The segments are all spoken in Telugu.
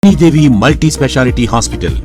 Sridevi multi speciality hospital,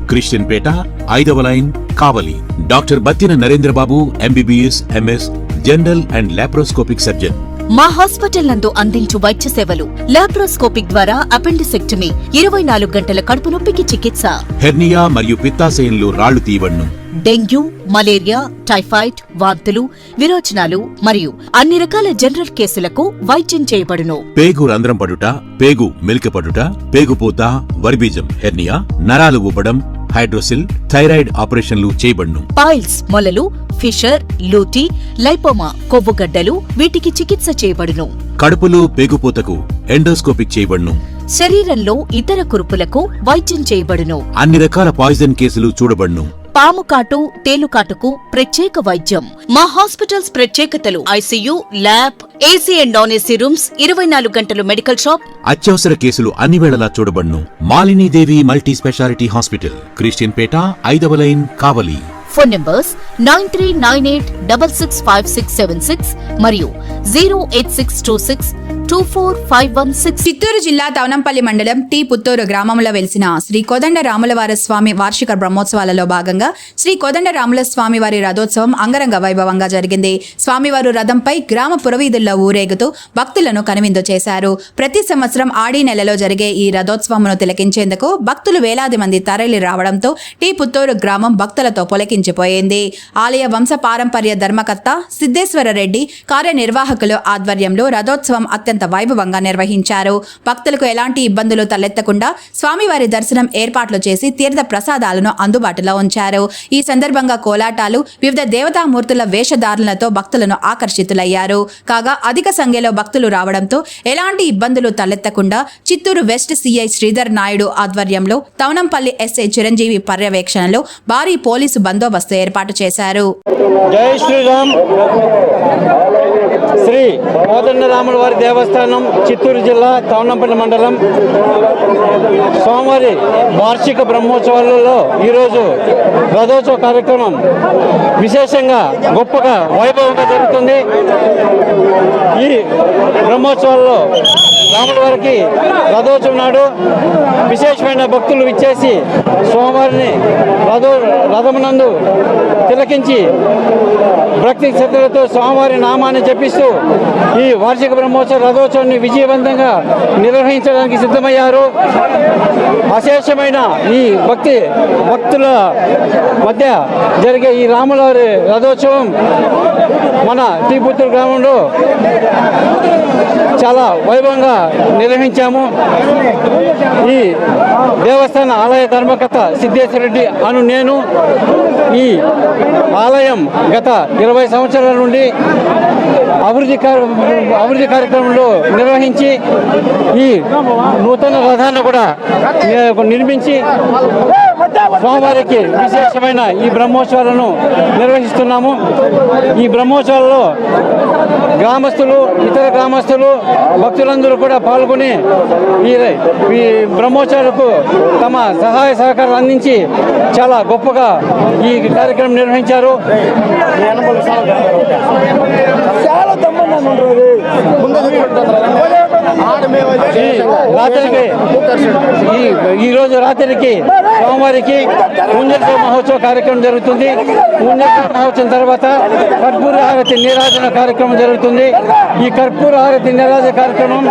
Christian Peta, 5వ line, Kavali. Doctor Battina Narendrababu, MBBS, MS, general and laparoscopic surgeon. మా హాస్పిటల్ నందు అందించు వైద్య సేవలు: లాప్రోస్కోపిక్ ద్వారా అపెండిసెక్టమీ, 24 గంటల కడుపు నొప్పికి చికిత్స, హెర్నియా మరియు పిత్తాశయంలో రాళ్లు తీయబడును, డెంగ్యూ, మలేరియా, టైఫాయిడ్, వాంతులు, విరోచనాలు మరియు అన్ని రకాల జనరల్ కేసులకు వైద్యం చేయబడును. పేగు రంధ్రం పడుట, పేగు మెలికపడుట, పేగుపూత, వర్బీజం, హెర్నియా, నరాలు ఊపడం, హైడ్రోసిల్, థైరాయిడ్ ఆపరేషన్లు చేయబడును. పైల్స్, మొలలు, ఫిషర్, లూటీ, లైపోమా, కొవ్వుగడ్డలు, వీటికి చికిత్స చేయబడును. కడుపులో పేగుపూతకు ఎండోస్కోపిక్ చేయబడును. శరీరంలో ఇతర కురుపులకు వైద్యం చేయబడును. అన్ని రకాల పాయిజన్ కేసులు చూడబడును. పాము కాటు, తేలుకాటుకు ప్రత్యేక వైద్యం. మా హాస్పిటల్స్ ప్రత్యేకతలు: ICU, lab, AC and non AC rooms, 24 గంటలు మెడికల్ షాప్. అత్యవసర కేసులు అన్ని వేళలా చూడబడును. Malinidevi multi speciality hospital, Christian Peta, 5వ లైన్, కావలి. ఫోన్ నంబర్స్ 9398665676 మరియు 08626245116. చిత్తూరు జిల్లా తవనంపల్లి మండలం టి పుత్తూరు గ్రామంలో వెలిసిన శ్రీ కోదండ రాములవార స్వామి వార్షిక బ్రహ్మోత్సవాలలో భాగంగా శ్రీ కోదండ రాముల స్వామి వారి రథోత్సవం అంగరంగ వైభవంగా జరిగింది. స్వామివారు రథంపై గ్రామ పురవీధుల్లో ఊరేగుతూ భక్తులను కనువిందు చేశారు. ప్రతి సంవత్సరం ఆడి నెలలో జరిగే ఈ రథోత్సవమును తిలకించేందుకు భక్తులు వేలాది మంది తరలి రావడంతో టి పుత్తూరు గ్రామం భక్తులతో పొలకించిపోయింది. ఆలయ వంశ పారంపర్య ధర్మకర్త సిద్ధేశ్వర రెడ్డి కార్యనిర్వాహకులు ఆధ్వర్యంలో రథోత్సవం అత్యంత వైభవంగా నిర్వహించారు. భక్తులకు ఎలాంటి ఇబ్బందులు తలెత్తకుండా స్వామివారి దర్శనం ఏర్పాట్లు చేసి తీర్థ ప్రసాదాలను అందుబాటులో ఉంచారు. ఈ సందర్భంగా కోలాటాలు, వివిధ దేవతామూర్తుల వేషధారణలతో భక్తులను ఆకర్షితులయ్యారు. కాగా అధిక సంఖ్యలో భక్తులు రావడంతో ఎలాంటి ఇబ్బందులు తలెత్తకుండా చిత్తూరు వెస్ట్ సిఐ శ్రీధర్ నాయుడు ఆధ్వర్యంలో తవనంపల్లి ఎస్ఐ చిరంజీవి పర్యవేక్షణలో భారీ పోలీసు బందోబస్తు ఏర్పాటు చేశారు. జై శ్రీరామ్. శ్రీ కోదండరాముల వారి దేవస్థానం, చిత్తూరు జిల్లా తవనంపల్లి మండలం సోమవారి వార్షిక బ్రహ్మోత్సవాలలో ఈరోజు రథోత్సవ కార్యక్రమం విశేషంగా గొప్పగా వైభవంగా జరుగుతుంది. ఈ బ్రహ్మోత్సవాల్లో రాముల వారికి రథోత్సవం నాడు విశేషమైన భక్తులు విచ్చేసి స్వామివారిని రథమునందు తిలకించి భక్తి శ్రద్ధలతో స్వామివారి నామాన్ని జపిస్తూ ఈ వార్షిక బ్రహ్మోత్సవ రథోత్సవాన్ని విజయవంతంగా నిర్వహించడానికి సిద్ధమయ్యారు. అశేషమైన ఈ భక్తుల మధ్య జరిగే ఈ రాములవారి రథోత్సవం మన టీపుత్తూరు గ్రామంలో చాలా వైభవంగా నిర్వహించాము. ఈ దేవస్థాన ఆలయ ధర్మకర్త సిద్ధేశ్వర రెడ్డి అను నేను ఈ ఆలయం గత 20 సంవత్సరాల నుండి అభివృద్ధి కార్యక్రమంలో నిర్వహించి ఈ నూతన రథాన్ని కూడా నిర్మించి స్వామివారికి విశేషమైన ఈ బ్రహ్మోత్సవాలను నిర్వహిస్తున్నాము. ఈ బ్రహ్మోత్సవాలలో ఇతర గ్రామస్తులు, భక్తులందరూ కూడా పాల్గొని ఈ బ్రహ్మోత్సవాలకు తమ సహాయ సహకారాలు అందించి చాలా గొప్పగా ఈ కార్యక్రమం నిర్వహించారు. ఈరోజు రాత్రికి స్వామివారికి ఊంజల్ మహోత్సవ కార్యక్రమం జరుగుతుంది. ఊంజల్ మహోత్సవం తర్వాత కర్పూర హారతి నీరాజన కార్యక్రమం జరుగుతుంది. ఈ కర్పూర హారతి నీరాజన కార్యక్రమం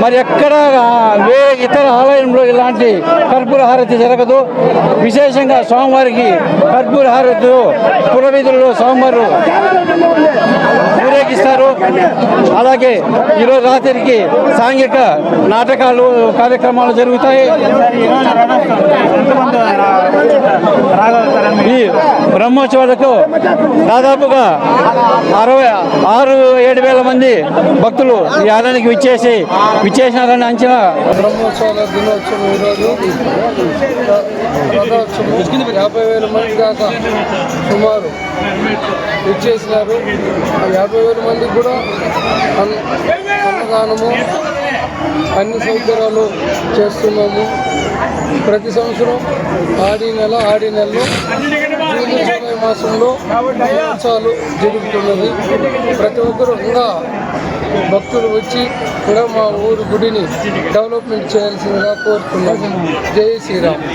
మరి ఎక్కడ వేరే ఇతర ఆలయంలో ఇలాంటి కర్పూర హారతి జరగదు. విశేషంగా స్వామివారికి కర్పూర హారతిలో పురవీధుల్లో స్వామివారు ఊరేగిస్తారు. అలాగే ఈరోజు రాత్రికి సాంఘిక నాటకాలు కార్యక్రమాలు జరుగుతాయి. ఈ బ్రహ్మోత్సవాలకు దాదాపుగా 66-7 వేల మంది భక్తులు ఈ ఆలయానికి విచ్చేసినారని అంచనా. బ్రహ్మోత్సవాల దినోత్సవం ఈరోజు రథోత్సవం 50,000 మంది దాకా సుమారు విచ్చేసినారు. 50,000 మందికి కూడా అన్నదానము, అన్ని సౌకర్యాలు చేస్తున్నాము. ప్రతి సంవత్సరం ఆడి నెలలో జూన్ జూలై మాసంలో ఉత్సవాలు జరుగుతున్నది. ప్రతి ఒక్కరూ ఇంకా భక్తులు వచ్చి కూడా మా ఊరు గుడిని డెవలప్మెంట్ చేయాల్సిందిగా కోరుతున్నాము. జై శ్రీరామ్.